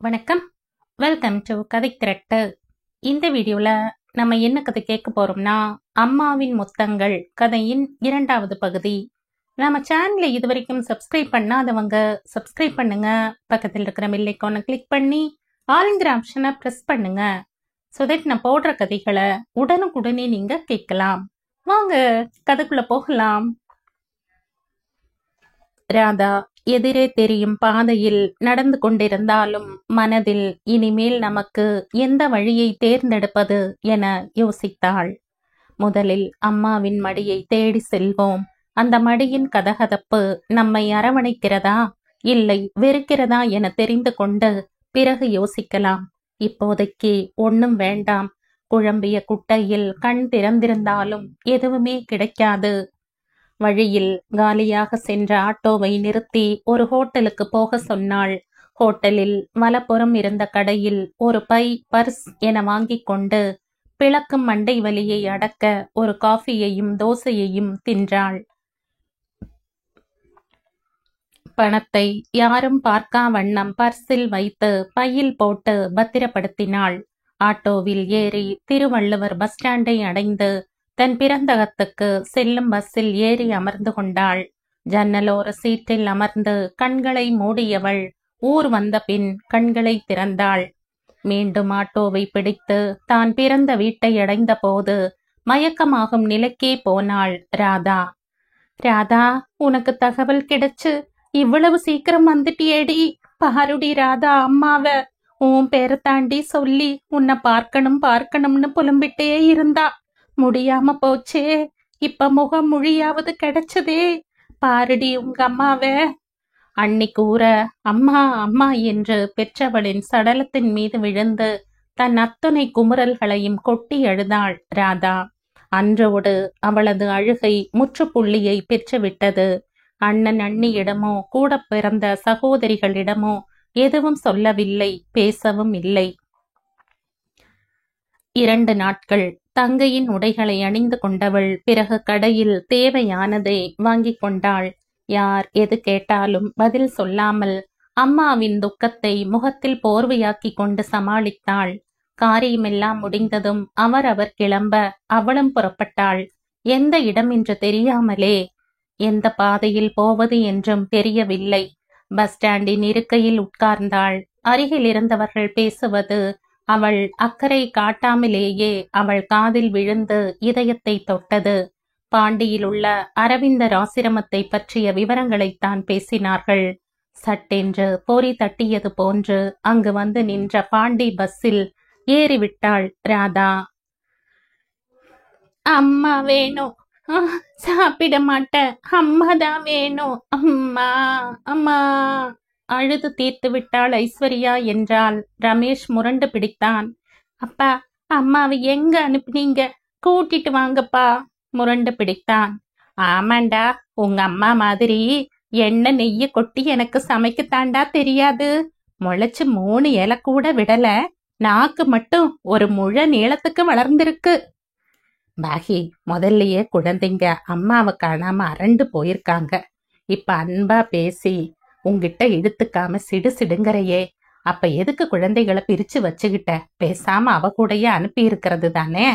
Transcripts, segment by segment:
வணக்கம். Welcome to கதை திரட்டு. இந்த வீடியோல நம்ம என்ன கதை கேட்க போறோம்னா, அம்மாவின் முத்தங்கள் கதையின் 2வது பகுதி. நம்ம சேனலை இதுவரைக்கும் சப்ஸ்கிரைப் பண்ணாதவங்க சப்ஸ்கிரைப் பண்ணுங்க. பக்கத்தில் இருக்கிற பெல் ஐகானை கிளிக் பண்ணி ஆல்ங்கிற ஆப்ஷனை பிரஸ் பண்ணுங்க. ஸோ தட் நான் போடுற கதைகளை உடனுக்குடனே நீங்க கேட்கலாம். வாங்க கதைக்குள்ள போகலாம். ராதா எதிரே தெரியும் பாதையில் நடந்து கொண்டிருந்தாலும் மனதில் இனிமேல் நமக்கு எந்த வழியை தேர்ந்தெடுப்பது என யோசித்தாள். முதலில் அம்மாவின் மடியை தேடி செல்வோம். அந்த மடியின் கதகதப்பு நம்மை அரவணைக்கிறதா இல்லை வெறுக்கிறதா என தெரிந்து கொண்டு பிறகு யோசிக்கலாம். இப்போதைக்கு ஒன்னும் வேண்டாம். குழம்பிய குட்டையில் கண் திறந்திருந்தாலும் எதுவுமே கிடைக்காது. வழியில் காலியாக சென்ற ஆட்டோவை நிறுத்தி ஒரு ஹோட்டலுக்கு போக சொன்னாள். ஹோட்டலில் வலப்புறம் இருந்த கடையில் ஒரு பை பர்ஸ் என வாங்கிக் கொண்டு பிளக்கும் மண்டை வலியை அடக்க ஒரு காஃபியையும் தோசையையும் தின்றாள். பணத்தை யாரும் பார்க்கா வண்ணம் பர்ஸில் வைத்து பையில் போட்டு பத்திரப்படுத்தினாள். ஆட்டோவில் ஏறி திருவள்ளுவர் பஸ் ஸ்டாண்டை அடைந்து தன் பிறந்தகத்துக்கு செல்லும் பஸ்ஸில் ஏறி அமர்ந்து கொண்டாள். ஜன்னலோர சீட்டில் அமர்ந்து கண்களை மூடியவள் ஊர் வந்த பின் கண்களை திறந்தாள். மீண்டும் ஆட்டோவை பிடித்து தான் பிறந்த வீட்டை அடைந்த போது மயக்கமாகும் நிலைக்கே போனாள் ராதா. ராதா, உனக்கு தகவல் கிடைச்சு இவ்வளவு சீக்கிரம் வந்துட்டியேடி. பாருடி ராதா, அம்மாவ உன் பேரை தாண்டி சொல்லி உன்னை பார்க்கணும்னு புலம்பிட்டே இருந்தா. முடியாம போச்சே. இப்ப முகம் மொழியாவது கிடைச்சதே. பாருடி உங்க அம்மாவ. அன்னிக்கு ஊற அம்மா அம்மா என்று பெற்றவளின் சடலத்தின் மீது விழுந்து தன் அத்தனை குமுறல்களையும் கொட்டி அழுதாள் ராதா. அன்றோடு அவளது அழுகை முற்றுப்புள்ளியை பெற்றுவிட்டது. அண்ணன் அண்ணியிடமோ கூட பிறந்த சகோதரிகளிடமோ எதுவும் சொல்லவில்லை, பேசவும் இல்லை. 2 நாட்கள் தங்கையின் உடைகளை அணிந்து கொண்டவள் பிறகு கடையில் தேவையானதை வாங்கிக் கொண்டாள். யார் எது கேட்டாலும் பதில் சொல்லாமல் அம்மாவின் துக்கத்தை முகத்தில் போர்வையாக்கி கொண்டு சமாளித்தாள். காரியமெல்லாம் முடிந்ததும் அவர் கிளம்ப அவளும் புறப்பட்டாள். எந்த இடம் என்று தெரியாமலே. எந்த பாதையில் போவது என்றும் தெரியவில்லை. பஸ் ஸ்டாண்டின் இருக்கையில் உட்கார்ந்தாள். அருகில் இருந்தவர்கள் பேசுவது அவள் அக்கறை காட்டாமலேயே அவள் காதில் விழுந்து இதயத்தை தொட்டது. பாண்டியில் உள்ள அரவிந்தர் ஆசிரமத்தை பற்றிய விவரங்களைத்தான் பேசினார்கள். சட்டென்று பொறி தட்டியது போன்று அங்கு வந்து நின்ற பாண்டி பஸ்ஸில் ஏறிவிட்டாள் ராதா. அம்மா வேணும். சாப்பிட மாட்டேன். அம்மாதான் வேணும். அம்மா அம்மா. அழுது தீர்த்து விட்டாள் ஐஸ்வர்யா என்றால் ரமேஷ் முரண்டு பிடித்தான். அப்பா, அம்மாவை எங்க அனுப்புனீங்க? கூட்டிட்டு வாங்கப்பா. முரண்டு பிடித்தான். ஆமாண்டா, உங்க அம்மா மாதிரி எண்ணெய் நெய்ய கொட்டி எனக்கு சமைக்கத்தாண்டா தெரியாது. முளைச்சு 3 இலை கூட விடல. நாக்கு மட்டும் ஒரு முழ நீளத்துக்கு வளர்ந்திருக்கு. பாகி, முதல்லயே குழந்தைங்க அம்மாவை காணாம அரண்டு போயிருக்காங்க. இப்ப அன்பா பேசி உங்கிட்ட இழுத்துக்காம சிடுங்கறையே. அப்ப எதுக்கு குழந்தைகளை பிரிச்சு வச்சுக்கிட்ட? பேசாம அவ கூடயே அனுப்பி இருக்கிறது தானே.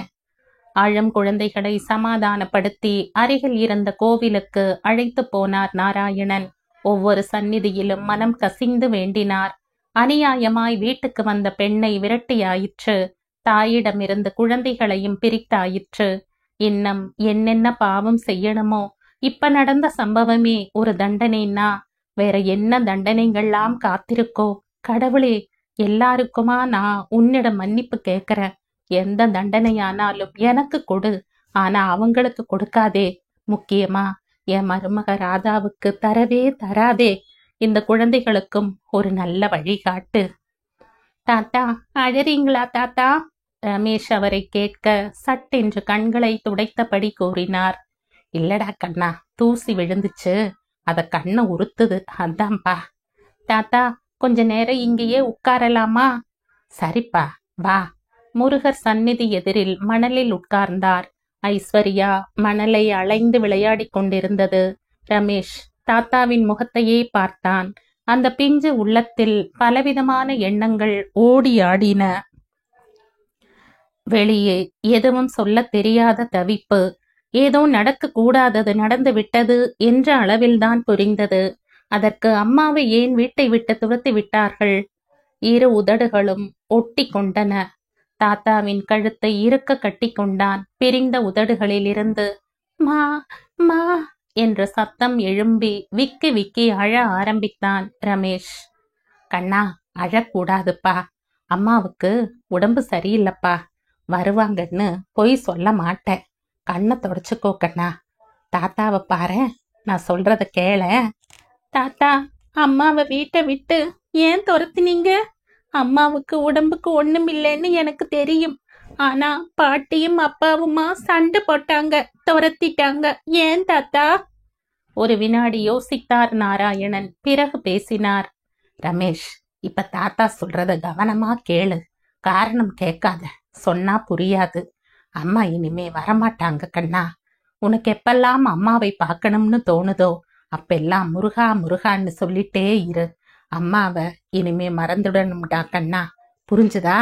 ஆழம் குழந்தைகளை சமாதானப்படுத்தி அருகில் இருந்த கோவிலுக்கு அழைத்து போனார் நாராயணன். ஒவ்வொரு சந்நிதியிலும் மனம் கசிந்து வேண்டினார். அநியாயமாய் வீட்டுக்கு வந்த பெண்ணை விரட்டியாயிற்று. தாயிடமிருந்து குழந்தைகளையும் பிரித்தாயிற்று. இன்னும் என்னென்ன பாவம் செய்யணுமோ. இப்ப நடந்த சம்பவமே ஒரு தண்டனைன்னா வேற என்ன தண்டனைகள்லாம் காத்திருக்கோ? கடவுளே, எல்லாருக்குமா நான் உன்னிடம் மன்னிப்பு கேட்கிறேன். எந்த தண்டனையானாலும் எனக்கு கொடு. ஆனா அவங்களுக்கு கொடுக்காதே. முக்கியமா என் மருமக ராதாவுக்கு தரவே தராதே. இந்த குழந்தைகளுக்கும் ஒரு நல்ல வழிகாட்டு. தாத்தா, அழறீங்களா தாத்தா? ரமேஷ் அவரை கேட்க சட்டென்று கண்களை துடைத்தபடி கூறினார். இல்லடா கண்ணா, தூசி விழுந்துச்சு, அத கண்ணை உறுத்துது, அதான்பா. தாத்தா, கொஞ்ச நேரம் இங்கேயே உட்காரலாமா? சரிப்பா, வா. முருகர் சந்நிதி எதிரில் மணலில் உட்கார்ந்தார். ஐஸ்வர்யா மணலை அலைந்து விளையாடி கொண்டிருந்தது. ரமேஷ் தாத்தாவின் முகத்தையே பார்த்தான். அந்த பிஞ்சு உள்ளத்தில் பலவிதமான எண்ணங்கள் ஓடி ஆடின. வெளியே எதுவும் சொல்ல தெரியாத தவிப்பு. ஏதோ நடக்க கூடாதது நடந்து விட்டது என்ற அளவில்தான் புரிந்தது. அதற்கு அம்மாவை ஏன் வீட்டை விட்டு துரத்தி விட்டார்கள்? இரு உதடுகளும் ஒட்டி கொண்டன. தாத்தாவின் கழுத்தை இறுக்க கட்டி கொண்டான். பிரிந்த உதடுகளில் இருந்து மா மா என்ற சத்தம் எழும்பி விக்கி விக்கி அழ ஆரம்பித்தான் ரமேஷ். கண்ணா, அழக்கூடாதுப்பா. அம்மாவுக்கு உடம்பு சரியில்லப்பா. வருவாங்கன்னு பொய் சொல்ல மாட்டேன். கண்ணை தொடச்சுக்கோ கண்ணா. தாத்தாவை பாரு, நான் சொல்றத கேள. தாத்தா, அம்மாவை வீட்டை விட்டு ஏன் துரத்துனீங்க? அம்மாவுக்கு உடம்புக்கு ஒண்ணும் இல்லைன்னு எனக்கு தெரியும். ஆனா பாட்டியும் அப்பாவுமா சண்டை போட்டாங்க, துரத்திட்டாங்க. ஏன் தாத்தா? ஒரு வினாடி யோசித்தார் நாராயணன். பிறகு பேசினார். ரமேஷ், இப்ப தாத்தா சொல்றத கவனமா கேளு. காரணம் கேட்காத. சொன்னா புரியாது. அம்மா இனிமே வரமாட்டாங்க கண்ணா. உனக்கு எப்பெல்லாம் அம்மாவை பார்க்கணும்னு தோணுதோ அப்பெல்லாம் முருகா முருகான்னு சொல்லிட்டே இரு. அம்மாவை இனிமே மறந்துடணும்டா கண்ணா. புரிஞ்சுதா?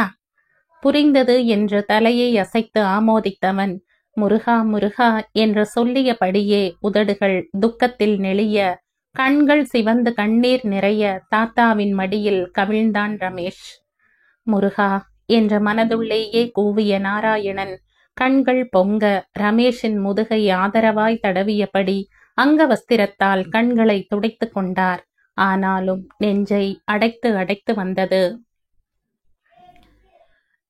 புரிந்தது என்று தலையை அசைத்து ஆமோதித்தவன் முருகா முருகா என்று சொல்லியபடியே உதடுகள் துக்கத்தில் நெளிய, கண்கள் சிவந்து கண்ணீர் நிறைய தாத்தாவின் மடியில் கவிழ்ந்தான் ரமேஷ். முருகா என்ற மனதுள்ளேயே கூவிய நாராயணன் கண்கள் பொங்க ரமேஷின் முதுகை ஆதரவாய் தடவியபடி அங்கவஸ்திரத்தால் கண்களை துடைத்து கொண்டார். ஆனாலும் நெஞ்சை அடைத்து அடைத்து வந்தது.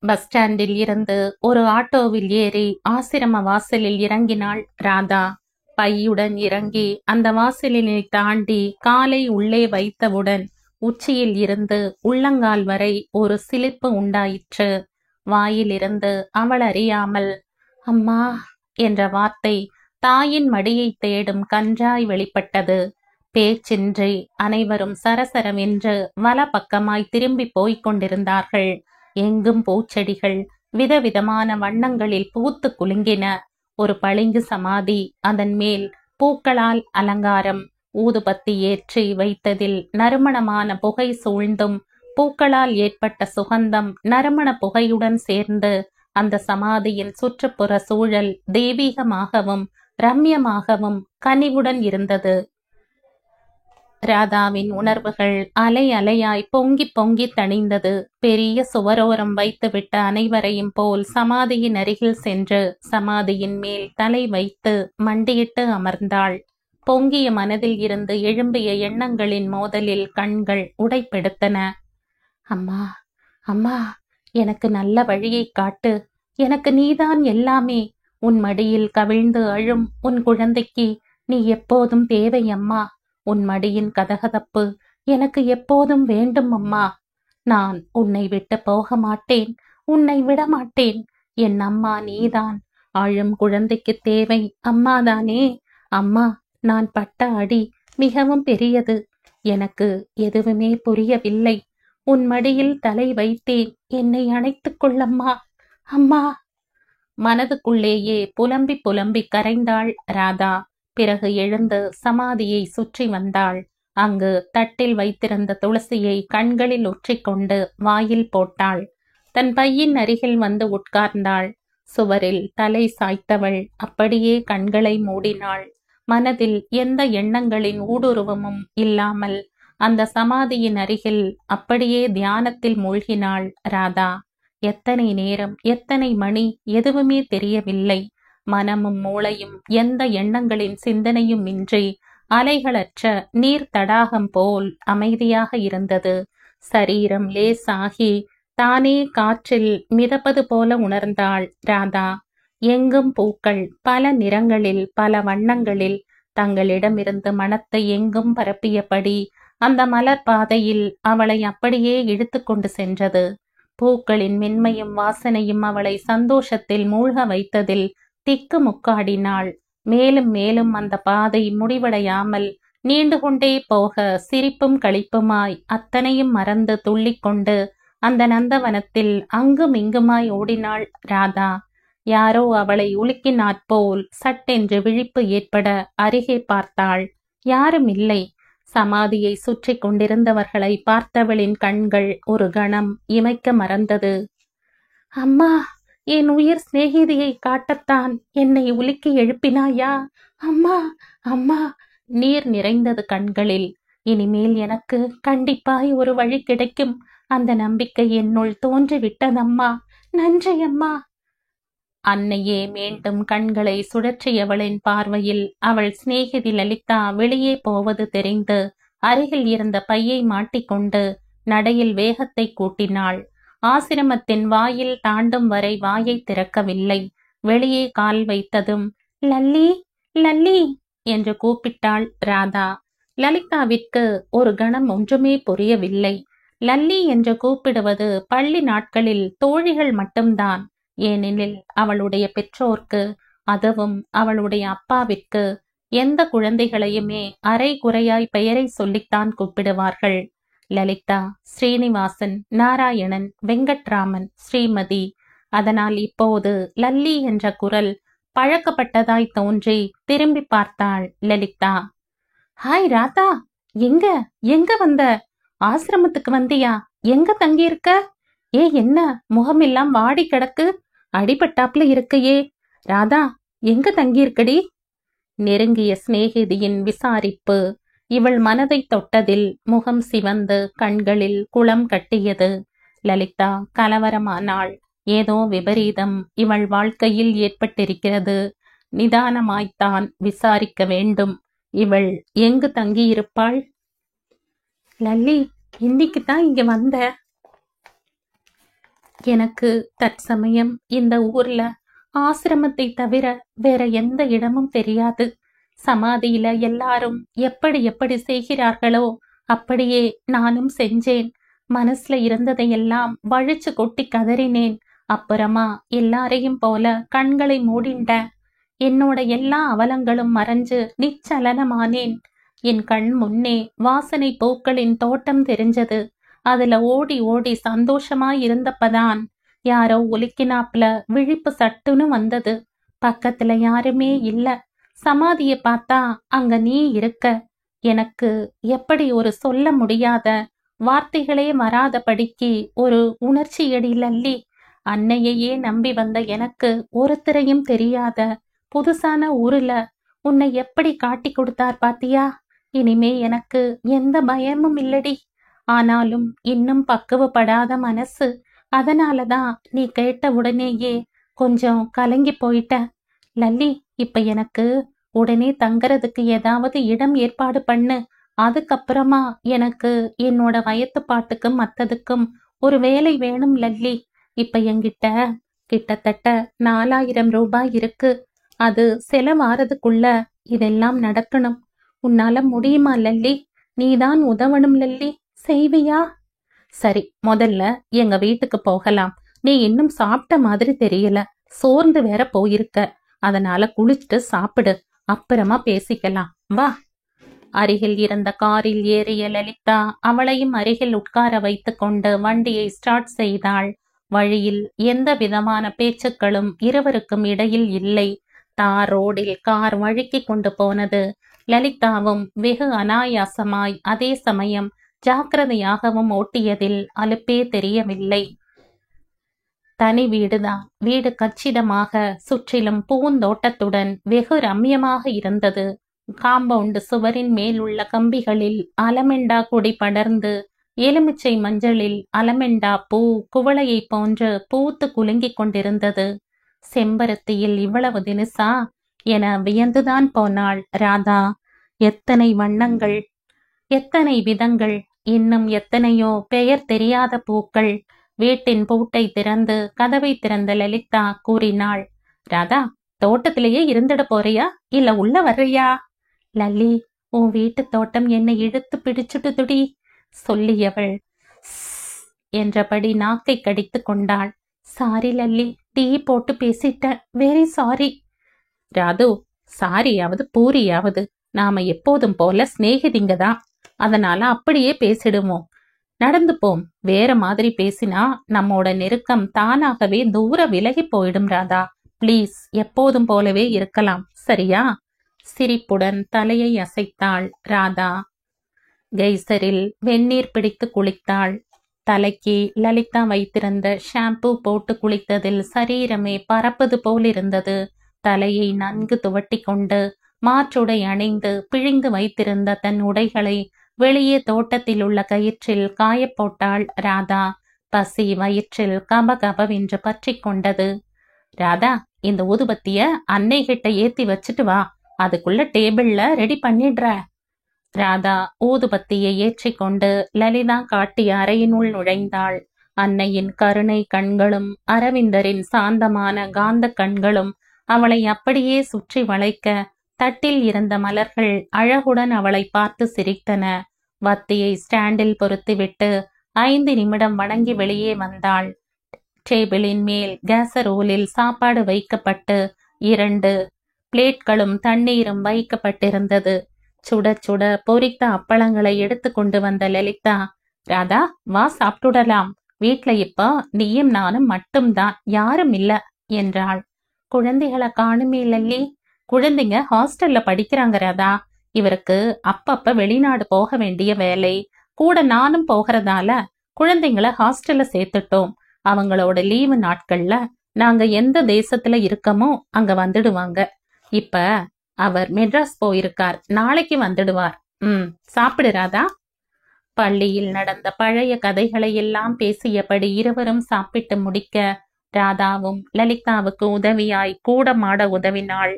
பஸ் ஸ்டாண்டில் இருந்து ஒரு ஆட்டோவில் ஏறி ஆசிரம வாசலில் இறங்கினாள் ராதா. பையுடன் இறங்கி அந்த வாசலினை தாண்டி காலை உள்ளே வைத்தவுடன் உச்சியில் இருந்து உள்ளங்கால் வரை ஒரு சிலிர்ப்பு உண்டாயிற்று. வாயிலிருந்து அவள் அறியாமல் அம்மா என்ற வார்த்தை தாயின் மடியை தேடும் கன்றாய் வெளிப்பட்டது. பேச்சின்றி அனைவரும் சரசரவென்று வல பக்கமாய் திரும்பி போய்க் கொண்டிருந்தார்கள். எங்கும் பூச்செடிகள் விதவிதமான வண்ணங்களில் பூத்து குலுங்கின. ஒரு பளிங்கு சமாதி, அதன் மேல் பூக்களால் அலங்காரம். ஊதுபத்தி ஏற்றி வைத்ததில் நறுமணமான புகை சூழ்ந்தும் பூக்களால் ஏற்பட்ட சுகந்தம் நறுமண புகையுடன் சேர்ந்து அந்த சமாதியின் சுற்றுப்புற சூழல் தெய்வீகமாகவும் ரம்யமாகவும் கனிவுடன் இருந்தது. ராதாவின் உணர்வுகள் அலை அலையாய் பொங்கி பொங்கி தணிந்தது. பெரிய சுவரோரம் வைத்துவிட்ட அனைவரையும் போல் சமாதியின் அருகில் சென்று சமாதியின் மேல் தலை வைத்து மண்டியிட்டு அமர்ந்தாள். பொங்கிய மனதில் இருந்து எழும்பிய எண்ணங்களின் மோதலில் கண்கள் உடைப்பெடுத்தன. அம்மா, அம்மா, எனக்கு நல்ல வழியை காட்டு. எனக்கு நீதான் எல்லாமே. உன் மடியில் கவிழ்ந்து அழும் உன் குழந்தைக்கு நீ எப்போதும் தேவை அம்மா. உன் மடியின் கதகதப்பு எனக்கு எப்போதும் வேண்டும் அம்மா. நான் உன்னை விட்டு போக மாட்டேன், உன்னை விடமாட்டேன். என் அம்மா நீதான். அழும் குழந்தைக்கு தேவை அம்மாதானே. அம்மா, நான் பட்ட அடி மிகவும் பெரியது. எனக்கு எதுவுமே புரியவில்லை. உன் மடியில் தலை வைத்தேன். என்னை அணைத்துக் கொள்ளம்மா. அம்மா. மனதுக்குள்ளேயே புலம்பி புலம்பி கரைந்தாள் ராதா. பிறகு எழுந்து சமாதியை சுற்றி வந்தாள். அங்கு தட்டில் வைத்திருந்த துளசியை கண்களில் ஒற்றிக்கொண்டு வாயில் போட்டாள். தன் பையின் அருகில் வந்து உட்கார்ந்தாள். சுவரில் தலை சாய்த்தவள் அப்படியே கண்களை மூடினாள். மனதில் எந்த எண்ணங்களின் ஊடுருவமும் இல்லாமல் அந்த சமாதியின் அருகில் அப்படியே தியானத்தில் மூழ்கினாள் ராதா. எத்தனை நேரம், எத்தனை மணி, எதுவுமே தெரியவில்லை. மனமும் மூளையும் எந்த எண்ணங்களின் சிந்தனையும் இன்றி அலைகளற்ற நீர் தடாகம் போல் அமைதியாக இருந்தது. சரீரம் லேசாகி தானே காற்றில் மிதப்பது போல உணர்ந்தாள் ராதா. எங்கும் பூக்கள் பல நிறங்களில் பல வண்ணங்களில் தங்களிடமிருந்து மனத்தை எங்கும் பரப்பியபடி அந்த மலர் பாதையில் அவளை அப்படியே இழுத்து கொண்டு சென்றது. பூக்களின் மென்மையும் வாசனையும் அவளை சந்தோஷத்தில் மூழ்க வைத்ததில் திக்கு முக்காடினாள். மேலும் மேலும் அந்த பாதை முடிவடையாமல் நீண்டு கொண்டே போக சிரிப்பும் களிப்புமாய் அத்தனையும் மறந்து துள்ளிக்கொண்டு அந்த நந்தவனத்தில் அங்கும் இங்குமாய் ஓடினாள் ராதா. யாரோ அவளை உலுக்கினாற்போல் சட்டென்று விழிப்பு ஏற்பட அருகே பார்த்தாள். யாரும் இல்லை. சமாதியை சுற்றி கொண்டிருந்தவர்களை பார்த்தவளின் கண்கள் ஒரு கணம் இமைக்க மறந்தது. அம்மா, என் உயிர் சிநேகிதியை காட்டத்தான் என்னை உலுக்கி எழுப்பினாயா? அம்மா, அம்மா! நீர் நிறைந்தது கண்களில். இனிமேல் எனக்கு கண்டிப்பாய் ஒரு வழி கிடைக்கும். அந்த நம்பிக்கை என்னுள் தோன்றிவிட்டதம்மா. நன்றி அம்மா. அன்னையே மீண்டும் கண்களை சுழற்றியவளின் பார்வையில் அவள் சிநேகிதி லலிதா வெளியே போவது தெரிந்து அருகில் இருந்த பையை மாட்டிக்கொண்டு நடையில் வேகத்தை கூட்டினாள். ஆசிரமத்தின் வாயில் தாண்டும் வரை வாயை திறக்கவில்லை. வெளியே கால் வைத்ததும் லல்லி, லல்லி என்று கூப்பிட்டாள் ராதா. லலிதாவிற்கு ஒரு கணம் ஒன்றுமே புரியவில்லை. லல்லி என்று கூப்பிடுவது பள்ளி நாட்களில் தோழிகள் மட்டும்தான். ஏனெனில் அவளுடைய பெற்றோர்க்கு, அதுவும் அவளுடைய அப்பாவிற்கு, எந்த குழந்தைகளையுமே அரை குறையாய் பெயரை சொல்லித்தான் கூப்பிடுவார்கள். லலிதா, ஸ்ரீனிவாசன், நாராயணன், வெங்கட்ராமன், ஸ்ரீமதி. அதனால் இப்போது லல்லி என்ற குரல் பழக்கப்பட்டதாய் தோன்றி திரும்பி பார்த்தாள் லலிதா. ஹாய் ராதா, எங்க எங்க வந்த? ஆசிரமத்துக்கு வந்தியா? எங்க தங்கியிருக்க? என்ன முகமெல்லாம் வாடி கிடக்கு? அடிபட்டாப்ல இருக்கையே. ராதா, எங்க தங்கியிருக்கடி? நெருங்கிய சிநேகிதியின் விசாரிப்பு இவள் மனதை தொட்டதில் முகம் சிவந்து கண்களில் குளம் கட்டியது. லலிதா கலவரமானாள். ஏதோ விபரீதம் இவள் வாழ்க்கையில் ஏற்பட்டிருக்கிறது. நிதானமாய்த்தான் விசாரிக்க வேண்டும். இவள் எங்கு தங்கியிருப்பாள்? லல்லி, இன்னைக்குதான் இங்க வந்த. எனக்கு தற்சமயம் இந்த ஊர்ல ஆசிரமத்தை தவிர வேற எந்த இடமும் தெரியாது. சமாதியில எல்லாரும் எப்படி எப்படி செய்கிறார்களோ அப்படியே நானும் செஞ்சேன். மனசுல இருந்ததையெல்லாம் வழிச்சு கொட்டி கதறினேன். அப்புறமா எல்லாரையும் போல கண்களை மூடிண்டேன். என்னோட எல்லா அவலங்களும் மறைஞ்சு நிச்சலனமானேன். என் கண் முன்னே வாசனை பூக்களின் தோட்டம் தெரிஞ்சது. அதுல ஓடி ஓடி சந்தோஷமாய் இருந்தப்பதான் யாரோ ஒலிக்கினாப்ல விழிப்பு சட்டுன்னு வந்தது. பக்கத்துல யாருமே இல்ல. சமாதியை பார்த்தா அங்க நீ இருக்க. எனக்கு எப்படி ஒரு சொல்ல முடியாத, வார்த்தைகளே வராதபடிக்கு ஒரு உணர்ச்சியடி லல்லி. அன்னையையே நம்பி வந்த எனக்கு ஒருத்தரையும் தெரியாத புதுசான ஊருல உன்னை எப்படி காட்டி கொடுத்தார் பாத்தியா? இனிமே எனக்கு எந்த பயமும் இல்லடி. ஆனாலும் இன்னும் பக்குவப்படாத மனசு. அதனாலதான் நீ கேட்ட உடனேயே கொஞ்சம் கலங்கி போயிட்ட. லல்லி, இப்ப எனக்கு உடனே தங்கறதுக்கு ஏதாவது இடம் ஏற்பாடு பண்ணு. அதுக்கப்புறமா எனக்கு என்னோட வயத்துப்பாட்டுக்கும் மத்ததுக்கும் ஒரு வேலை வேணும் லல்லி. இப்ப என்கிட்ட கிட்டத்தட்ட 4000 ரூபாய் இருக்கு. அது செலவாறதுக்குள்ள இதெல்லாம் நடக்கணும். உன்னால முடியுமா லல்லி? நீதான் உதவணும் லல்லி. செய்வியா? சரி, முதல்ல எங்க வீட்டுக்கு போகலாம். நீ இன்னும் சாப்பிட்ட மாதிரி தெரியல. சோர்ந்து வேற போயிருக்க. அதனால குளிச்சுட்டு சாப்பிடு. அப்புறமா பேசிக்கலாம். வா. அருகில் இருந்த காரில் ஏறிய லலிதா அவளையும் அருகில் உட்கார வைத்து கொண்டு வண்டியை ஸ்டார்ட் செய்தாள். வழியில் எந்த விதமான பேச்சுக்களும் இருவருக்கும் இடையில் இல்லை. தார் ரோடில் கார் வழுக்கி கொண்டு போனது. லலிதாவும் வெகு அனாயாசமாய் அதே சமயம் ஜாக்கிரதையாகவும் ஓட்டியதில் அலுப்பே தெரியவில்லை. தனி வீடுதான். வீடு கச்சிதமாக சுற்றிலும் பூந்தோட்டத்துடன் வெகு ரம்யமாக இருந்தது. காம்பவுண்டு சுவரின் மேல் உள்ள கம்பிகளில் அலமெண்டா கொடி படர்ந்து எலுமிச்சை மஞ்சளில் அலமெண்டா பூ குவளையை போன்று பூத்து குலுங்கிக் கொண்டிருந்தது. செம்பருத்தியில் இவ்வளவு தினுசா என வியந்துதான் போனாள் ராதா. எத்தனை வண்ணங்கள், எத்தனை விதங்கள், இன்னும் எத்தனையோ பெயர் தெரியாத பூக்கள். வீட்டின் பூட்டை திறந்து கதவை திறந்த லலிதா கூறினாள், ராதா, தோட்டத்திலேயே இருந்துட போறியா இல்ல உள்ள வர்றியா? லல்லி, உன் வீட்டு தோட்டம் என்னை இழுத்து பிடிச்சுட்டுதுடி சொல்லியவள் என்றபடி நாக்கை கடித்து கொண்டாள். சாரி லல்லி, டீ போட்டு பேசிட்டேன். Very sorry. ராது, சாரியாவது பூரியாவது நாம எப்போதும் போல சிநேகிதிங்கதான். அதனால அப்படியே பேசிடுவோம். நடந்து போம். வேற மாதிரி பேசினா நம்மோட நெருக்கம் தானாகவே தூர விலகி போயிடும் ராதா. பிளீஸ், எப்போதும் போலவே இருக்கலாம், சரியா? சிரிப்புடன் தலையை அசைத்தாள் ராதா. கெய்சரில் வெந்நீர் பிடித்து குளித்தாள். தலைக்கு லலிதா வைத்திருந்த ஷாம்பு போட்டு குளித்ததில் சரீரமே பறப்பது போலிருந்தது. தலையை நன்கு துவட்டி கொண்டு மாற்றுடை அணிந்து பிழிந்து வைத்திருந்த தன் உடைகளை வெளியே தோட்டத்தில் உள்ள கயிற்றில் காயப்போட்டாள் ராதா. பசி வயிற்றில் கபகபவென்று பற்றி கொண்டது. ராதா, இந்த ஊதுபத்திய அன்னை கிட்ட ஏத்தி வச்சுட்டு வா, அதுக்குள்ள டேபிள்ல ரெடி பண்ணிடுற. ராதா ஊதுபத்தியை ஏற்றிக்கொண்டு லலிதா காட்டிய அறையினுள் நுழைந்தாள். அன்னையின் கருணை கண்களும் அரவிந்தரின் சாந்தமான காந்த கண்களும் அவளை அப்படியே சுற்றி வளைக்க, தட்டில் இருந்த மலர்கள் அழகுடன் அவளை பார்த்து சிரித்தன. வத்தியை ஸ்டாண்டில் பொருத்திவிட்டு 5 நிமிடம் வணங்கி வெளியே வந்தாள். டேபிளின் மேல் கேசரோலில் சாப்பாடு வைக்கப்பட்டு 2 பிளேட்களும் தண்ணீரும் வைக்கப்பட்டிருந்தது. சுட சுட பொரித்த அப்பளங்களை எடுத்து கொண்டு வந்த லலிதா, ராதா வா சாப்பிட்டுடலாம், வீட்ல இப்போ நீயும் நானும் மட்டும்தான், யாரும் இல்ல என்றாள். குழந்தைகளை காணுமே லல்லி. குழந்தைங்க ஹாஸ்டல்ல படிக்கிறாங்க ராதா. இவருக்கு அப்பப்ப வெளிநாடு போக வேண்டிய வேலை, கூட நானும் போகிறதால குழந்தைங்கள ஹாஸ்டல்ல சேர்த்துட்டோம். அவங்களோட லீவு நாட்கள்ல நாங்க எந்த தேசத்துல இருக்கமோ அங்க வந்துடுவாங்க. இப்ப அவர் மெட்ராஸ் போயிருக்கார், நாளைக்கு வந்துடுவார். சாப்பிடு ராதா. பள்ளியில் நடந்த பழைய கதைகளை எல்லாம் பேசியபடி இருவரும் சாப்பிட்டு முடிக்க ராதாவும் லலிதாவுக்கு உதவியாய் கூட மாட உதவினாள்.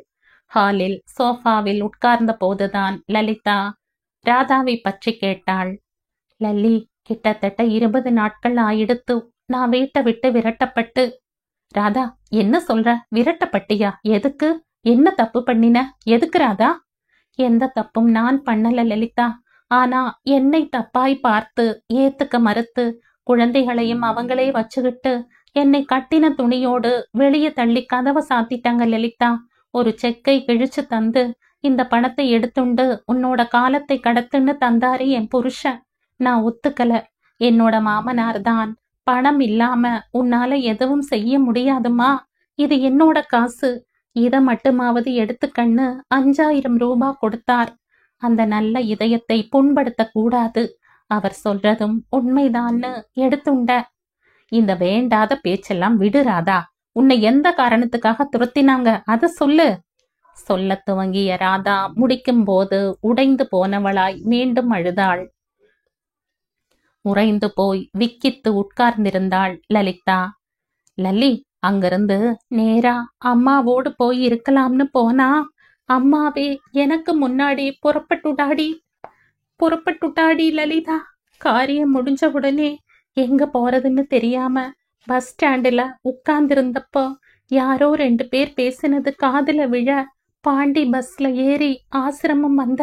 ஹாலில் சோஃபாவில் உட்கார்ந்த போதுதான் லலிதா ராதாவை பற்றி கேட்டாள். லல்லி, கிட்டத்தட்ட 20 நாட்கள் ஆயிடுத்து நான் வீட்டை விட்டு விரட்டப்பட்டு. ராதா, என்ன சொல்ற? விரட்டப்பட்டியா? எதுக்கு? என்ன தப்பு பண்ணின? எதுக்கு ராதா? எந்த தப்பும் நான் பண்ணல லலிதா. ஆனா என்னை தப்பாய் பார்த்து ஏத்துக்க மறுத்து குழந்தைகளையும் அவங்களே வச்சுக்கிட்டு என்னை கட்டின துணியோடு வெளியே தள்ளி கதவை சாத்திட்டாங்க லலிதா. ஒரு செக்கை கிழிச்சு தந்து, இந்த பணத்தை எடுத்துண்டு உன்னோட காலத்தை கடத்துன்னு தந்தாரு என் புருஷன். நான் ஒத்துக்கல. என்னோட மாமனார் தான், பணம் இல்லாம உன்னால எதுவும் செய்ய முடியாதுமா, இது என்னோட காசு, இத மட்டுமாவது எடுத்துக்கன்னு 5000 ரூபாய் கொடுத்தார். அந்த நல்ல இதயத்தை புண்படுத்த கூடாது, அவர் சொல்றதும் உண்மைதான்னு எடுத்துண்ட. இந்த வேண்டாத பேச்செல்லாம் விடுறாதா. உன்னை எந்த காரணத்துக்காக துரத்தினாங்க அத சொல்லு. சொல்ல துவங்கிய ராதா முடிக்கும் போது உடைந்து போனவளாய் மீண்டும் அழுதாள். உறைந்து போய் விக்கித்து உட்கார்ந்திருந்தாள் லலிதா. லல்லி, அங்கிருந்து நேரா அம்மாவோடு போய் இருக்கலாம்னு போனா அம்மாவே எனக்கு முன்னாடி புறப்பட்டுட்டாடி லலிதா. காரியம் முடிஞ்ச உடனே எங்க போறதுன்னு தெரியாம பஸ் ஸ்டாண்டுல உட்கார்ந்திருந்தப்போ யாரோ 2 பேர் பேசினது காதுல விழ பாண்டி பஸ்ல ஏறி ஆசிரமம் வந்த.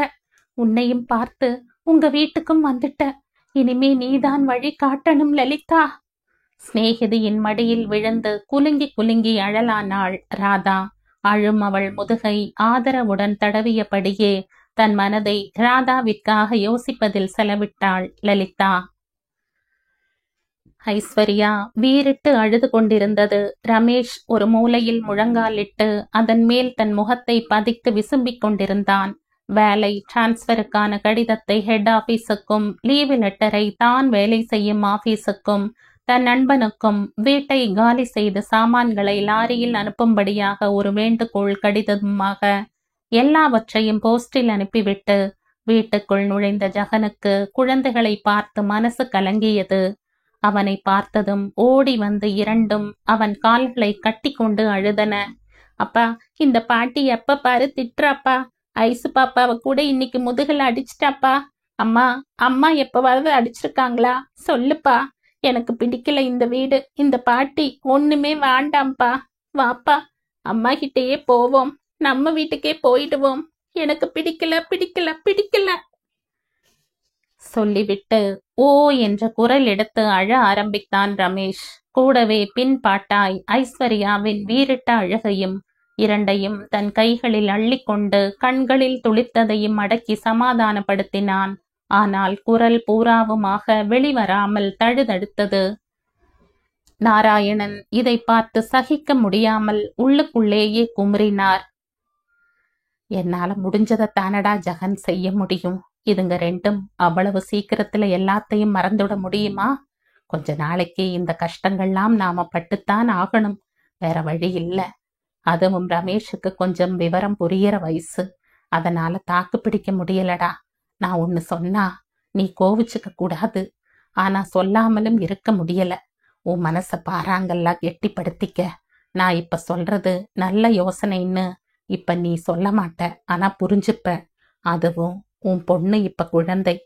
உன்னையும் பார்த்து உங்க வீட்டுக்கும் வந்துட்ட. இனிமே நீதான் வழி காட்டணும் லலிதா. சிநேகிதியின் மடியில் விழுந்து குலுங்கி குலுங்கி அழலானாள் ராதா. அழும் அவள் முதுகை ஆதரவுடன் தடவியபடியே தன் மனதை ராதாவிற்காக யோசிப்பதில் செலவிட்டாள் லலிதா. ஐஸ்வர்யா வீறிட்டு அழுது கொண்டிருந்தது. ரமேஷ் ஒரு மூலையில் முழங்காலிட்டு அதன் மேல் தன் முகத்தை பதித்து விசும்பிக் கொண்டிருந்தான். வேலை டிரான்ஸ்பருக்கான கடிதத்தை ஹெட் ஆபீஸுக்கும், லீவு லெட்டரை தான் வேலை செய்யும் ஆபீஸுக்கும், தன் நண்பனுக்கும் வீட்டை காலி செய்து சாமான்களை லாரியில் அனுப்பும்படியாக ஒரு வேண்டுகோள் கடிதமாக எல்லாவற்றையும் போஸ்டில் அனுப்பிவிட்டு வீட்டுக்குள் நுழைந்த ஜகனுக்கு குழந்தைகளை பார்த்து மனசு கலங்கியது. அவனை பார்த்ததும் ஓடி வந்து இரண்டும் அவன் கால்களை கட்டி கொண்டு அழுதன. அப்பா, இந்த பாட்டி எப்ப பாரு திட்டுறாப்பா. ஐசு பாப்பாவை கூட இன்னைக்கு முதுகுல அடிச்சிட்டாப்பா. அம்மா, அம்மா எப்பவாவது அடிச்சிருக்காங்களா? சொல்லுப்பா. எனக்கு பிடிக்கல இந்த வீடு, இந்த பாட்டி, ஒண்ணுமே வேண்டாம்ப்பா. வாப்பா, அம்மா கிட்டேயே போவோம், நம்ம வீட்டுக்கே போயிடுவோம். எனக்கு பிடிக்கல பிடிக்கல பிடிக்கல சொல்லிவிட்டு ஓ என்ற குரல் எடுத்து அழ ஆரம்பித்தான் ரமேஷ். கூடவே பின் பாட்டாய் ஐஸ்வர்யாவின் வீறிட்ட அழுகையும். இரண்டையும் தன் கைகளில் அள்ளிக்கொண்டு கண்களில் துளித்ததையும் அடக்கி சமாதானப்படுத்தினான். ஆனால் குரல் பூராவுமாக வெளிவராமல் தழுதழுத்தது. நாராயணன் இதை பார்த்து சகிக்க முடியாமல் உள்ளுக்குள்ளேயே குமுறினார். என்னால முடிஞ்சதை தானடா ஜகன் செய்ய முடியும். இதுங்க ரெண்டும் அவ்வளவு சீக்கிரத்துல எல்லாத்தையும் மறந்துவிட முடியுமா? கொஞ்ச நாளைக்கு இந்த கஷ்டங்கள்லாம் நாம பட்டுத்தான் ஆகணும். வேற வழி இல்ல. அதுவும் ரமேஷுக்கு கொஞ்சம் விவரம் புரியற வயசு. அதனால தாக்கு பிடிக்க முடியலடா. நான் ஒன்னு சொன்னா நீ கோவிச்சுக்க கூடாது. ஆனா சொல்லாமலும் இருக்க முடியல. உன் மனச பாறாங்கல்ல கெட்டிப்படுத்திக்க. நான் இப்ப சொல்றது நல்ல யோசனைன்னு இப்ப நீ சொல்ல மாட்ட, ஆனா புரிஞ்சுப்ப. அதுவும் உன் பொண்ணு இப்ப குழந்தை.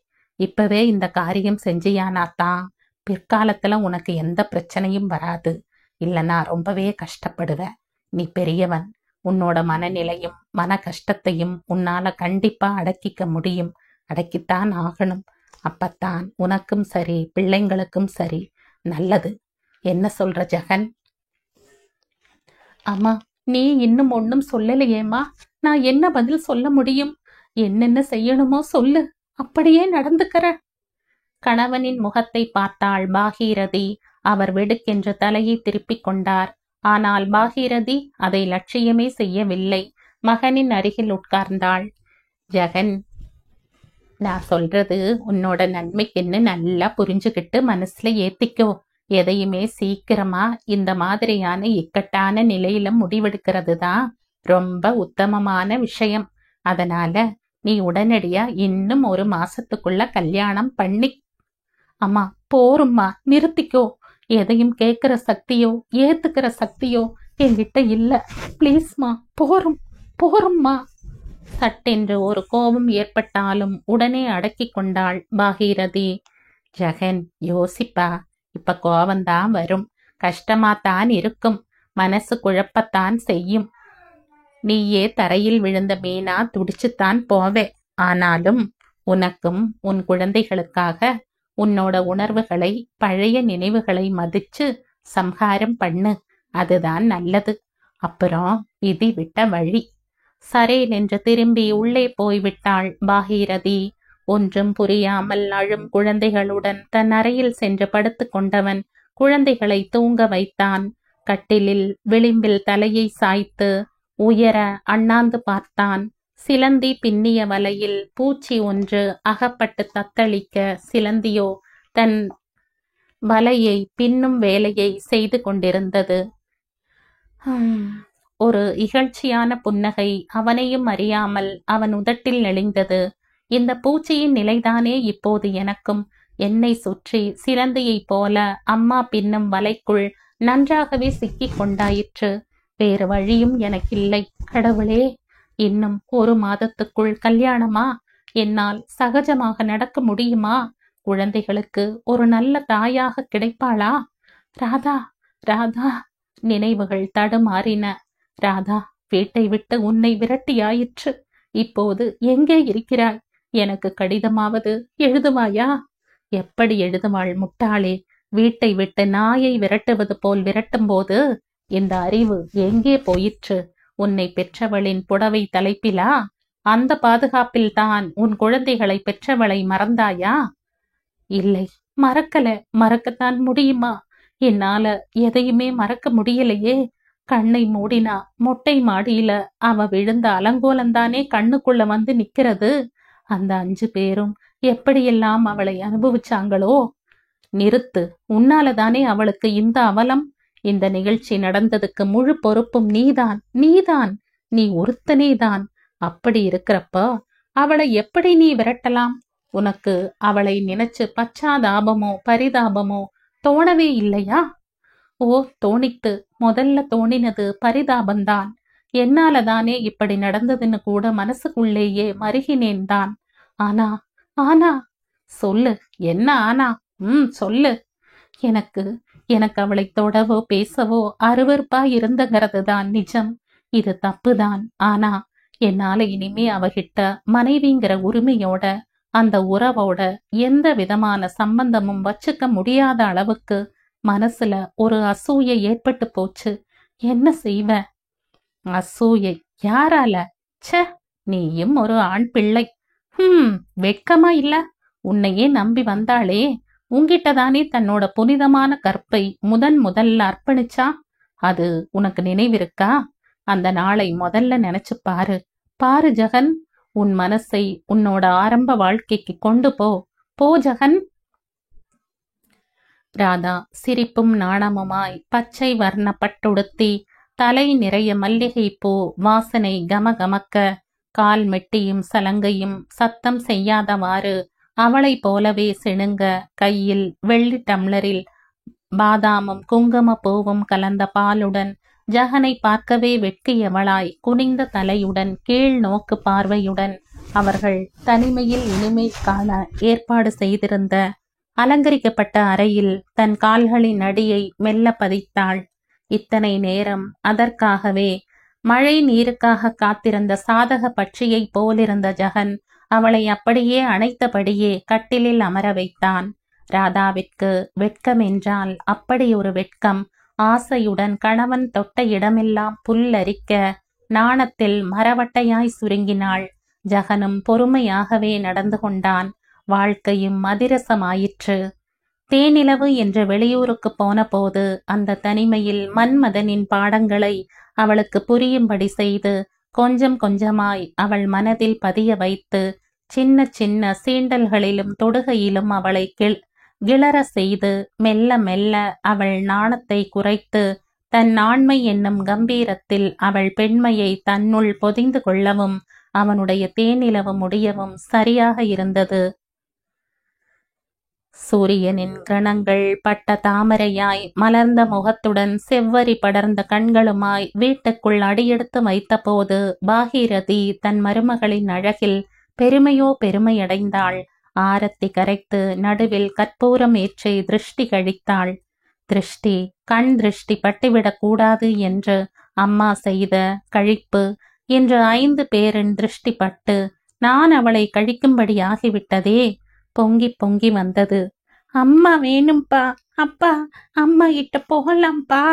இப்பவே இந்த காரியம் செஞ்சியானாத்தான் பிற்காலத்துல உனக்கு எந்த பிரச்சனையும் வராது. இல்லனா ரொம்பவே கஷ்டப்படுவ. நீ பெரியவன். உன்னோட மனநிலையும் மன கஷ்டத்தையும் உன்னால கண்டிப்பா அடக்கிக்க முடியும். அடக்கித்தான் ஆகணும். அப்பத்தான் உனக்கும் சரி பிள்ளைங்களுக்கும் சரி நல்லது. என்ன சொல்ற ஜெகன்? அம்மா, நீ இன்னும் ஒன்னும் சொல்லலையேம்மா. நான் என்ன பதில் சொல்ல முடியும்? என்னென்ன செய்யணுமோ சொல்லு, அப்படியே நடந்துக்கிற. கணவனின் முகத்தை பார்த்தாள் பாகீரதி. அவர் வெடுக்கென்று தலையை திருப்பிக் கொண்டார். ஆனால் பாகீரதி அதை லட்சியமே செய்யவில்லை. மகனின் அருகில் உட்கார்ந்தாள். ஜெகன், நான் சொல்றது உன்னோட நன்மைக்குன்னு நல்லா புரிஞ்சுக்கிட்டு மனசுல ஏத்திக்கோ. எதையுமே சீக்கிரமா இந்த மாதிரியான இக்கட்டான நிலையில முடிவெடுக்கிறது தான் ரொம்ப உத்தமமான விஷயம். அதனால நீ உடனடியா இன்னும் 1 மாசத்துக்குள்ள கல்யாணம் பண்ணி. அம்மா போரும்மா, நிறுத்திக்கோ. எதையும் கேட்கிற சக்தியோ ஏத்துக்கிற சக்தியோ என்கிட்ட இல்ல. பிளீஸ்மா, போரும்மா. சட்டென்று ஒரு கோபம் ஏற்பட்டாலும் உடனே அடக்கி கொண்டாள் பாகீரதி. ஜெகன், யோசிப்பா. இப்ப கோபந்தான் வரும், கஷ்டமாத்தான் இருக்கும், மனசு குழப்பத்தான் செய்யும். நீயே தரையில் விழுந்த மீனா துடிச்சுத்தான் போவே. ஆனாலும் உனக்கும் உன் குழந்தைகளுக்காக உன்னோட உணர்வுகளை பழைய நினைவுகளை மதிச்சு சம்ஹாரம் பண்ணு. அதுதான் நல்லது. அப்புறம் விதி விட்ட வழி. சரேல் என்று திரும்பி உள்ளே போய்விட்டாள் பாகீரதி. ஒன்றும் புரியாமல் அழும் குழந்தைகளுடன் தன் அறையில் சென்று படுத்து கொண்டவன் குழந்தைகளை தூங்க வைத்தான். கட்டிலில் விளிம்பில் தலையை சாய்த்து உயர அண்ணாந்து பார்த்தான். சிலந்தி பின்னிய வலையில் பூச்சி ஒன்று அகப்பட்டு தத்தளிக்க சிலந்தியோ தன் வலையை பின்னும் வேலையை செய்து கொண்டிருந்தது. ஒரு இகழ்ச்சியான புன்னகை அவனையும் அறியாமல் அவன் உதட்டில் நெளிந்தது. இந்த பூச்சியின் நிலைதானே இப்போது எனக்கும். என்னை சுற்றி சிலந்தியைப் போல அம்மா பின்னும் வலைக்குள் நன்றாகவே சிக்கிக் கொண்டாயிற்று. வேறு வழியும் எனக்கில்லை. கடவுளே, இன்னும் 1 மாதத்துக்குள் கல்யாணமா? என்னால் சகஜமாக நடக்க முடியுமா? குழந்தைகளுக்கு ஒரு நல்ல தாயாக கிடைப்பாளா? ராதா, ராதா. நினைவுகள் தடுமாறின. ராதா, வீட்டை விட்டு உன்னை விரட்டியாயிற்று. இப்போது எங்கே இருக்கிறாய்? எனக்கு கடிதமாவது எழுதுவாயா? எப்படி எழுதுவாள் முட்டாளே? வீட்டை விட்டு நாயை விரட்டுவது போல் விரட்டும் போது இந்த அறிவு எங்கே போயிற்று? உன்னை பெற்றவளின் புடவை தலைப்பிலா? அந்த பாதுகாப்பில் தான் உன் குழந்தைகளை பெற்றவளை மறந்தாயா? இல்லை, மறக்கல. மறக்கத்தான் முடியுமா? என்னால எதையுமே மறக்க முடியலையே. கண்ணை மூடினா மொட்டை மாடியில அவ விழுந்த அலங்கோலந்தானே கண்ணுக்குள்ள வந்து நிக்கிறது. அந்த 5 பேரும் எப்படியெல்லாம் அவளை அனுபவிச்சாங்களோ. நிறுத்து. உன்னாலதானே அவளுக்கு இந்த அவலம். இந்த நிகழ்ச்சி நடந்ததுக்கு முழு பொறுப்பும் நீதான். நீ ஒருத்தனேதான். அப்படி இருக்கிறப்ப அவளை எப்படி நீ விரட்டலாம்? உனக்கு அவளை நினைச்சு பச்சாதாபமோ பரிதாபமோ தோணவே இல்லையா? ஓ, தோணித்து. முதல்ல தோணினது பரிதாபந்தான். என்னாலதானே இப்படி நடந்ததுன்னு கூட மனசுக்குள்ளேயே மருகினேன் தான். ஆனா சொல்லு, என்ன ஆனா? சொல்லு. எனக்கு அவளை தொடவோ பேசவோ அருவருப்பா இருந்தங்கிறது தான் நிஜம். இது தப்புதான். ஆனா என்னால இனிமே அவகிட்ட மனைவிங்கிற உரிமையோட அந்த உறவோட எந்த விதமான சம்பந்தமும் வச்சுக்க முடியாத அளவுக்கு மனசுல ஒரு அசூயை ஏற்பட்டு போச்சு. என்ன செய்வ? அசூயை யாரால? ச்சே, நீயும் ஒரு ஆண் பிள்ளை. வெட்கமா இல்ல? உன்னையே நம்பி வந்தாளே, உங்கிட்டதானே தன்னோட புனிதமான கற்பை முதல்ல அர்ப்பணிச்சா. அது உனக்கு நினைவிருக்கா? அந்த நாளை முதல்ல நினைச்சு பாரு ஜெகன். உன் மனசை உன்னோட ஆரம்ப வாழ்க்கைக்கு கொண்டு போ. போ ஜெகன். ராதா சிரிப்பும் நாணமுமாய் பச்சை வர்ண பட்டுடுத்தி தலை நிறைய மல்லிகை பூ வாசனை கமகமக்க கால் மெட்டியும் சலங்கையும் சத்தம் செய்யாதவாறு அவளை போலவே சிணுங்க கையில் வெள்ளி டம்ளரில் பாதாமும் குங்கும பூவும் கலந்த பாலுடன் ஜெகனை பார்க்கவே வெட்கியவளாய் குனிந்த தலையுடன் கீழ் நோக்கு பார்வையுடன் அவர்கள் தனிமையில் இனிமை காண ஏற்பாடு செய்திருந்த அலங்கரிக்கப்பட்ட அறையில் தன் கால்களின் அடியை மெல்ல பதித்தாள். இத்தனை நேரம் அதற்காகவே மழை நீருக்காக காத்திருந்த சாதக பட்சியைப் போலிருந்த ஜெகன் அவளை அப்படியே அணைத்தபடியே கட்டிலில் அமர வைத்தான். ராதாவிற்கு வெட்கம் என்றால் அப்படி ஒரு வெட்கம். ஆசையுடன் கணவன் தொட்ட இடமெல்லாம் புல்லரிக்க நாணத்தில் மரவட்டையாய் சுருங்கினாள். ஜெகனும் பொறுமையாகவே நடந்து கொண்டான். வாழ்க்கையும் அதிரசமாயிற்று. தேனிலவு என்று வெளியூருக்கு போன போது அந்த தனிமையில் மன்மதனின் பாடங்களை அவளுக்கு புரியும்படி செய்து கொஞ்சம் கொஞ்சமாய் அவள் மனதில் பதிய வைத்து சின்ன சின்ன சீண்டல்களிலும் தொடுகையிலும் அவளை கிளற செய்து மெல்ல மெல்ல அவள் நாணத்தை குறைத்து தன் ஆண்மை என்னும் கம்பீரத்தில் அவள் பெண்மையை தன்னுள் பொதிந்து கொள்ளவும் அவனுடைய தேனிலவு முடியவும் சரியாக இருந்தது. சூரியனின் கிரணங்கள் பட்ட தாமரையாய் மலர்ந்த முகத்துடன் செவ்வரி படர்ந்த கண்களுமாய் வீட்டுக்குள் அடியெடுத்து வைத்தபோது பாகீரதி தன் மருமகளின் அழகில் பெருமையோ பெருமையடைந்தாள். ஆரத்தி கரைத்து நடுவில் கற்பூரம் ஏற்றி திருஷ்டி கழித்தாள். திருஷ்டி கண் திருஷ்டி பட்டுவிடக் கூடாது என்று அம்மா செய்த கழிப்பு இன்று 5 பேரின் திருஷ்டி பட்டு நான் அவளை கழிக்கும்படி ஆகிவிட்டதே. பொங்கி பொங்கி வந்தது. அம்மா வேணும்பா, அப்பா அம்மா கிட்ட போகலாம்பா.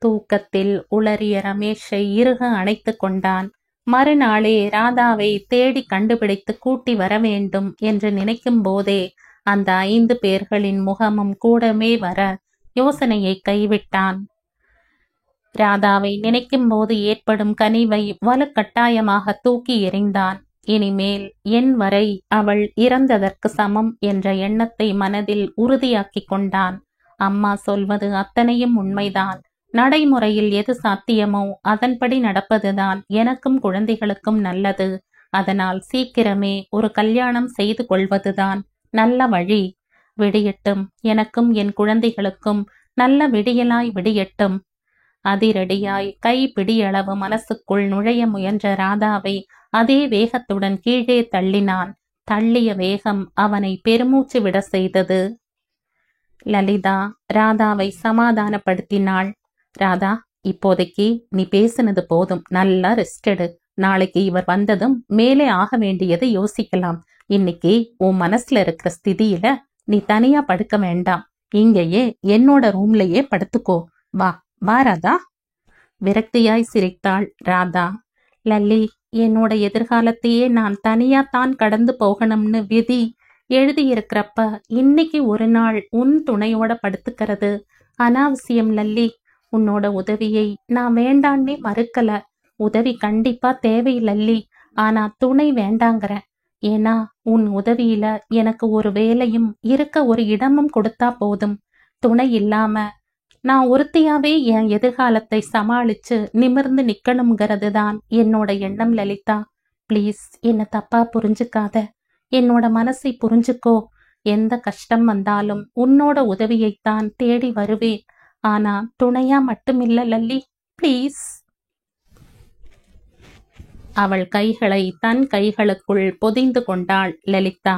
தூக்கத்தில் உளறிய ரமேஷை இறுக அணைத்து கொண்டான். மறுநாளே ராதாவை தேடி கண்டுபிடித்து கூட்டி வர வேண்டும் என்று நினைக்கும் போதே அந்த 5 பேர்களின் முகமும் கூடமே வர யோசனையை கைவிட்டான். ராதாவை நினைக்கும் போது ஏற்படும் கனிவை வலுக்கட்டாயமாக தூக்கி எறிந்தான். இனிமேல் என் வரை அவள் இறந்ததற்கு சமம் என்ற எண்ணத்தை மனதில் உறுதியாக்கி கொண்டான். அம்மா சொல்வது அத்தனையும் உண்மைதான். நடைமுறையில் எது சாத்தியமோ அதன்படி நடப்பதுதான் எனக்கும் குழந்தைகளுக்கும் நல்லது. அதனால் சீக்கிரமே ஒரு கல்யாணம் செய்து கொள்வதுதான் நல்ல வழி. விடியட்டும், எனக்கும் என் குழந்தைகளுக்கும் நல்ல விடியலாய் விடியட்டும். அதிரடியாய் கை பிடியளவு மனசுக்குள் நுழைய முயன்ற ராதாவை அதே வேகத்துடன் கீழே தள்ளினான். தள்ளிய வேகம் அவனை பெருமூச்சு விட செய்தது. லலிதா ராதாவை சமாதானப்படுத்தினாள். ராதா, இப்போதைக்கு நீ பேசினது போதும், நல்லா ரெஸ்ட் எடு. நாளைக்கு இவர் வந்ததும் மேலே ஆக வேண்டியதை யோசிக்கலாம். இன்னைக்கு உன் மனசுல இருக்கிற ஸ்திதியில நீ தனியா படுக்க வேண்டாம். இங்கேயே என்னோட ரூம்லயே படுத்துக்கோ. வா வா ராதா. விரக்தியாய் சிரித்தாள் ராதா. லல்லி, என்னோட எதிர்காலத்தையே நான் தனியா தான் கடந்து போகணும்னு விதி எழுதியிருக்கிறப்ப இன்னைக்கு ஒரு நாள் உன் துணையோட படுத்துக்கிறது அனாவசியம் லல்லி. உன்னோட உதவியை நான் வேண்டான்னே மறுக்கல. உதவி கண்டிப்பா தேவையில்லல்லி. ஆனா துணை வேண்டாங்கிற. ஏன்னா உன் உதவியில எனக்கு ஒரு வேலையும் இருக்க ஒரு இடமும் கொடுத்தா போதும். துணை இல்லாம நான் ஒருத்தியாவே என் எதிர்காலத்தை சமாளிச்சு நிமிர்ந்து நிக்கணுங்கிறது தான் என்னோட எண்ணம் லலிதா. ப்ளீஸ் என்ன தப்பா புரிஞ்சுக்காத. என்னோட மனசை புரிஞ்சுக்கோ. எந்த கஷ்டம் வந்தாலும் உன்னோட உதவியைத்தான் தேடி வருவேன். ஆனா துணையா மட்டுமில்ல லல்லி, ப்ளீஸ். அவள் கைகளை தன் கைகளுக்குள் பொதிந்து கொண்டாள் லலிதா.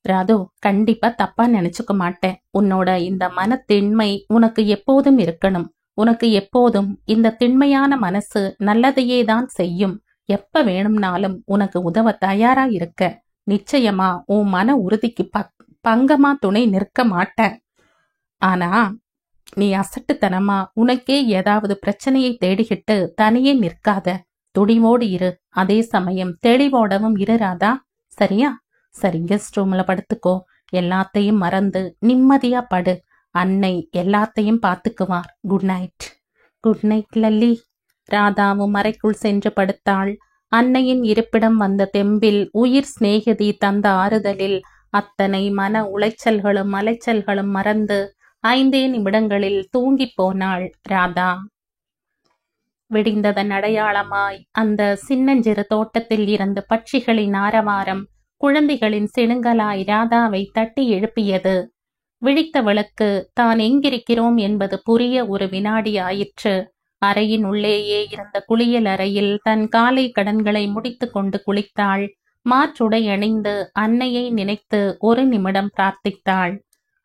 ராது, கண்டிப்பா தப்பா நினைச்சுக்க மாட்டேன். உன்னோட இந்த மனத்திண்மை உனக்கு எப்போதும் இருக்கணும். உனக்கு எப்போதும் இந்த திண்மையான மனசு நல்லதையே தான் செய்யும். எப்ப வேணும்னாலும் உனக்கு உதவ தயாரா இருக்க. நிச்சயமா உன் மன உறுதிக்கு பங்கமா துணை நிற்க மாட்ட. ஆனா நீ அசட்டுத்தனமா உனக்கே ஏதாவது பிரச்சனையை தேடிக்கிட்டு தனியே நிற்காத. துடிவோடு இரு. அதே சமயம் தெளிவோடவும் இரு ராதா. சரியா? சரி, கெஸ்ட் ரூம்ல படுத்துக்கோ. எல்லாத்தையும் மறந்து நிம்மதியா படு. அன்னை எல்லாத்தையும் பார்த்துக்குவார். Good night. Good night Lalli. ராதாவும் அறைக்குள் சென்று படுத்தாள். அன்னையின் இருப்பிடம் வந்த தெம்பில், உயிர் சிநேகிதி தந்த ஆறுதலில், அத்தனை மன உளைச்சல்களும் அலைச்சல்களும் மறந்து 5 நிமிடங்களில் தூங்கிப் போனாள் ராதா. விடிந்ததன் அடையாளமாய் அந்த சின்னஞ்சிறு தோட்டத்தில் இருந்து பட்சிகளின் ஆரவாரம், குழந்தைகளின் சிணுங்கலாய் ராதாவை தட்டி எழுப்பியது. விழித்தவளுக்கு தான் எங்கிருக்கிறோம் என்பது புரிய ஒரு வினாடி ஆயிற்று. அறையின் உள்ளேயே இருந்த குளியல் அறையில் தன் காலை கடன்களை முடித்து கொண்டு குளித்தாள். மாற்றுடை அணிந்து அன்னையை நினைத்து ஒரு நிமிடம் பிரார்த்தித்தாள்.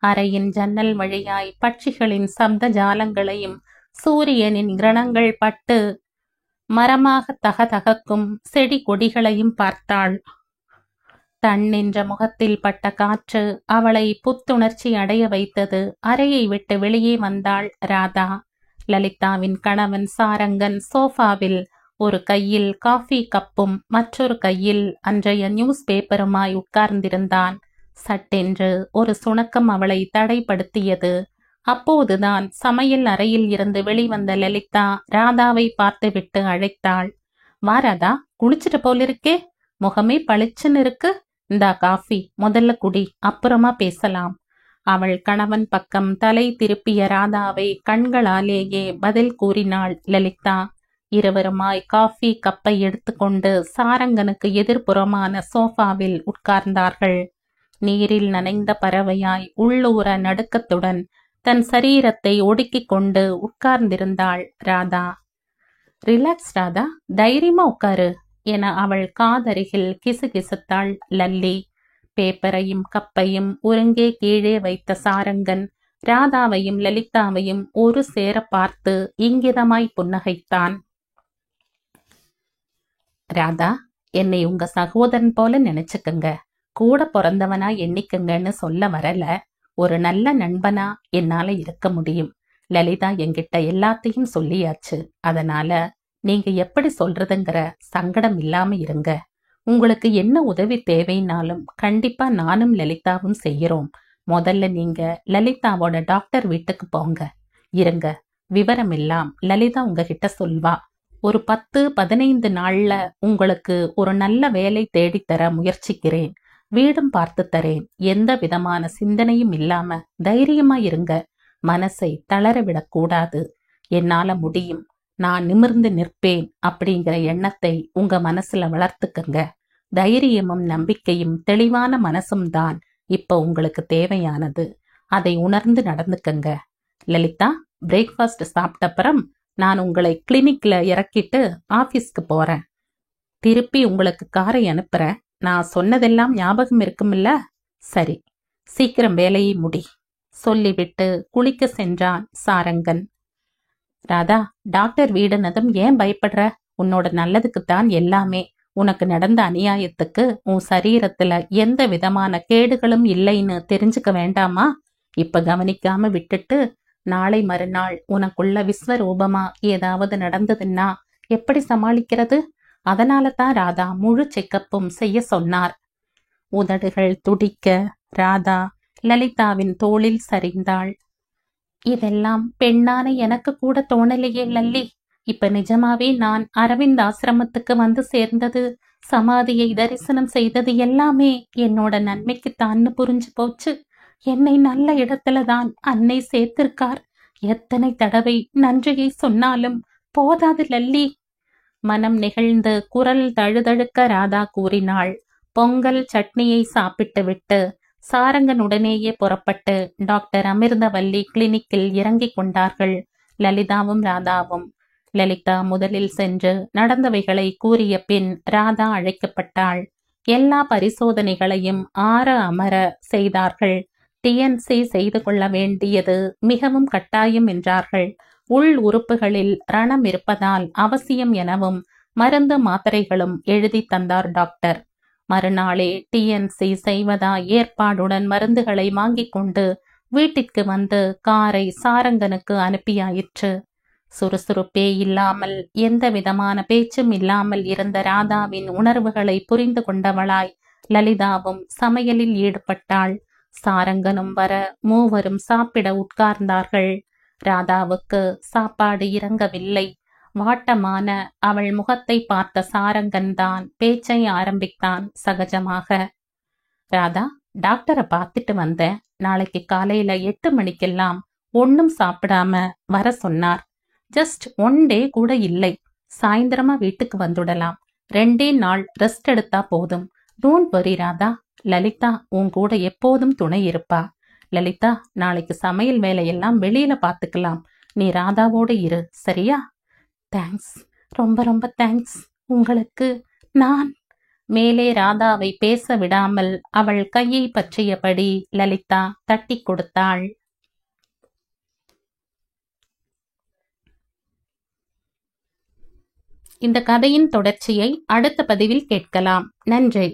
அறையின் ஜன்னல் வழியாய் பட்சிகளின் சப்த ஜாலங்களையும் சூரியனின் கிரணங்கள் பட்டு மரமாக தகதகக்கும் செடி கொடிகளையும் பார்த்தாள். தன் என்ற முகத்தில் பட்ட காற்று அவளை புத்துணர்ச்சி அடைய வைத்தது. அறையை விட்டு வெளியே வந்தாள் ராதா. லலிதாவின் கணவன் சாரங்கன் சோஃபாவில் ஒரு கையில் காஃபி கப்பும் மற்றொரு கையில் அன்றைய நியூஸ் பேப்பருமாய் உட்கார்ந்திருந்தான். சட்டென்று ஒரு சுணக்கம் அவளை தடைப்படுத்தியது. அப்போதுதான் சமையல் அறையில் இருந்து வெளிவந்த லலிதா ராதாவை பார்த்துவிட்டு அழைத்தாள். வா ராதா, குளிச்சுட்டு போலிருக்கே, முகமே பளிச்சுன்னு இருக்கு. இந்தா காஃபி, முதல்ல குடி, அப்புறமா பேசலாம். அவள் கணவன் பக்கம் தலை திருப்பிய ராதாவை கண்களாலேயே பதில் கூறினாள் லலிதா. இருவருமாய் காஃபி கப்பை எடுத்துக்கொண்டு சாரங்கனுக்கு எதிர்ப்புறமான சோஃபாவில் உட்கார்ந்தார்கள். நீரில் நனைந்த பறவையாய் உள்ளூர நடுக்கத்துடன் தன் சரீரத்தை ஒடுக்கிக் கொண்டு உட்கார்ந்திருந்தாள் ராதா. ரிலாக்ஸ் ராதா, தைரியமா உட்காரு என அவள் காதருகில் கிசுகிசுத்தாள் லல்லி. பேப்பரையும் கப்பையும் ஒருங்கே கீழே வைத்த சாரங்கன் ராதாவையும் லலிதாவையும் ஒரு சேர பார்த்து இங்கிதமாய் புன்னகைத்தான். ராதா, என்னை உங்க சகோதரன் போல நினைச்சுக்கங்க, கூட பிறந்தவனா எண்ணிக்கங்கன்னு சொல்ல வரல. ஒரு நல்ல நண்பனா என்னால இருக்க முடியும். லலிதா என்கிட்ட எல்லாத்தையும் சொல்லியாச்சு. அதனால நீங்க எப்படி சொல்றதுங்கிற சங்கடம் இல்லாம இருங்க. உங்களுக்கு என்ன உதவி தேவைனாலும் கண்டிப்பா நானும் லலிதாவும் செய்யறோம். முதல்ல நீங்க லலிதாவோட டாக்டர் வீட்டுக்கு போங்க, இருங்க. விவரம் எல்லாம் லலிதா உங்ககிட்ட சொல்வா. ஒரு 10-15 நாள்ல உங்களுக்கு ஒரு நல்ல வேலை தேடித்தர முயற்சிக்கிறேன். வீடும் பார்த்து தரேன். எந்த விதமான சிந்தனையும் இல்லாம தைரியமா இருங்க. மனசை தளரவிடக்கூடாது. என்னால முடியும், நான் நிமிர்ந்து நிற்பேன் அப்படிங்கிற எண்ணத்தை உங்க மனசுல வளர்த்துக்கங்க. தைரியமும் நம்பிக்கையும் தெளிவான மனசும் தான் இப்ப உங்களுக்கு தேவையானது. அதை உணர்ந்து நடந்துக்கங்க. லலிதா, பிரேக்ஃபாஸ்ட் சாப்பிட்ட அப்புறம் நான் உங்களை கிளினிக்ல இறக்கிட்டு ஆபீஸ்க்கு போறேன். திருப்பி உங்களுக்கு காரை அனுப்புறேன். நான் சொன்னதெல்லாம் ஞாபகம் இருக்குமில்ல? சரி, சீக்கிரம் வேலையை முடி சொல்லிவிட்டு குளிக்க சென்றான் சாரங்கன். ராதா, டாக்டர் வீடுனதும் ஏன் பயப்படுற? உன்னோட நல்லதுக்குத்தான் எல்லாமே. உனக்கு நடந்த அநியாயத்துக்கு உன் சரீரத்துல எந்த விதமான கேடுகளும் இல்லைன்னு தெரிஞ்சுக்க வேண்டாமா? இப்ப கவனிக்காம விட்டுட்டு நாளை மறுநாள் உனக்குள்ள விஸ்வரூபமா ஏதாவது நடந்ததுன்னா எப்படி சமாளிக்கிறது? அதனால தான் ராதா முழு செக்கப்பும் செய்ய சொன்னார். உதடுகள் துடிக்க ராதா லலிதாவின் தோளில் சரிந்தாள். இதெல்லாம் பெண்ணான எனக்கு கூட தோணலையே லல்லி. இப்ப நிஜமாவே நான் அரவிந்த் ஆசிரமத்துக்கு வந்து சேர்ந்தது, சமாதியை தரிசனம் செய்தது எல்லாமே என்னோட நன்மைக்குத்தான்னு புரிஞ்சு போச்சு. என்னை நல்ல இடத்துலதான் அன்னை சேர்த்திருக்கார். எத்தனை தடவை நன்றியை சொன்னாலும் போதாது லல்லி. மனம் நெகிழ்ந்து குரல் தழுதழுக்க ராதா கூறினாள். பொங்கல் சட்னியை சாப்பிட்டு விட்டு சாரங்கனுடனேயே புறப்பட்டு டாக்டர் அமிர்தவல்லி கிளினிக்கில் இறங்கிக் கொண்டார்கள் லலிதாவும் ராதாவும். லலிதா முதலில் சென்று நடந்தவைகளை கூறிய பின் ராதா அழைக்கப்பட்டாள். எல்லா பரிசோதனைகளையும் ஆற அமர செய்தார்கள். டிஎன்சி செய்து கொள்ள வேண்டியது மிகவும் கட்டாயம் என்றார்கள். உள் உறுப்புகளில் ரணம் இருப்பதால் அவசியம் எனவும் மருந்து மாத்திரைகளும் எழுதி தந்தார் டாக்டர். மறுநாளே டிஎன்சி செய்வதா ஏற்பாடுடன் மருந்துகளை வாங்கிக் கொண்டு வீட்டிற்கு வந்து காரை சாரங்கனுக்கு அனுப்பியாயிற்று. சுறுசுறுப்பே இல்லாமல் எந்த விதமான பேச்சும் இல்லாமல் இருந்த ராதாவின் உணர்வுகளை புரிந்து கொண்டவளாய் லலிதாவும் சமையலில் ஈடுபட்டாள். சாரங்கனும் வர மூவரும் சாப்பிட உட்கார்ந்தார்கள். ராதாவுக்கு சாப்பாடு இறங்கவில்லை. வாட்டமான அவள் முகத்தை பார்த்த சாரங்கன்தான் பேச்சை ஆரம்பித்தான் சகஜமாக. ராதா, டாக்டரை பார்த்துட்டு வந்தேன். நாளைக்கு காலையில 8 மணிக்கெல்லாம் ஒன்னும் சாப்பிடாம வர சொன்னார். ஜஸ்ட் 1 டே கூட இல்லை. சாயந்தரமா வீட்டுக்கு வந்துடலாம். 2 நாள் ரெஸ்ட் எடுத்தா போதும். Don't worry Radha. லலிதா உன் கூட எப்போதும் துணை இருப்பா. லலிதா, நாளைக்கு சமையல் வேலையெல்லாம் வெளியில பார்த்துக்கலாம். நீ ராதாவோடு இரு, சரியா? தேங்க்ஸ், ரொம்ப ரொம்ப தேங்க்ஸ். உங்களுக்கு நான்... மேலே ராதாவை பேச விடாமல் அவள் கையை பற்றியபடி லலிதா தட்டி கொடுத்தாள். இந்த கதையின் தொடர்ச்சியை அடுத்த பதிவில் கேட்கலாம். நன்றி.